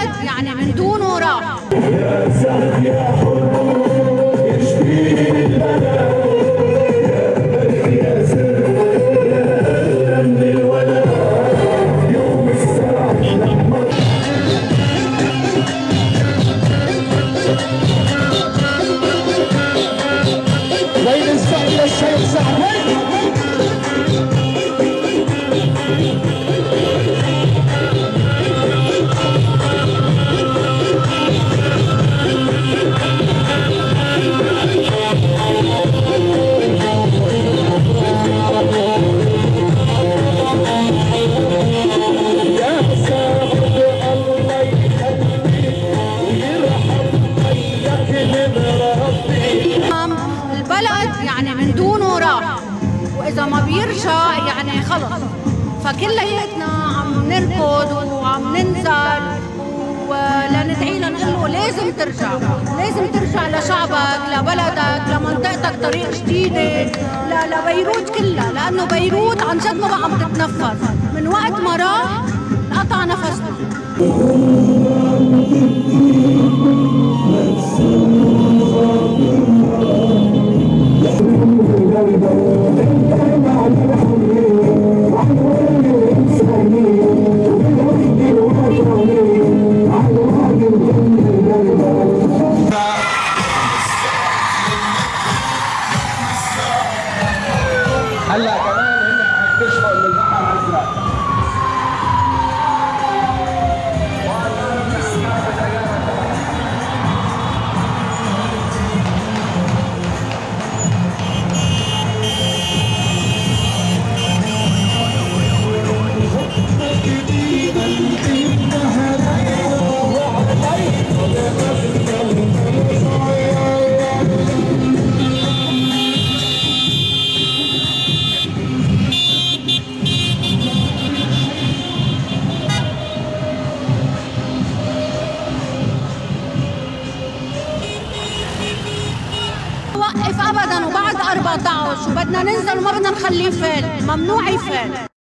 البلد يعني من دونه راح. يا سهل يا حلو يشفي البلد يا سر يا من الولد يوم السرح لما وين السعي الشيخ سعد البلد يعني من دونه راح، وإذا ما بيرجع يعني خلص. فكلياتنا عم نركض وعم ننزل ولندعي له نقول له لازم ترجع، لازم ترجع لشعبك، لبلدك، لمنطقتك، طريق جديدة، لبيروت كلها، لأنه بيروت عن جد ما بقى عم تتنفس من وقت ما راح انقطع نفسنا. هلا كمان هن اكتشفوا انه البحر ازرق. وقف ابدا، وبعد 14 وبدنا ننزل وما بدنا نخليه يفل، ممنوع يفل.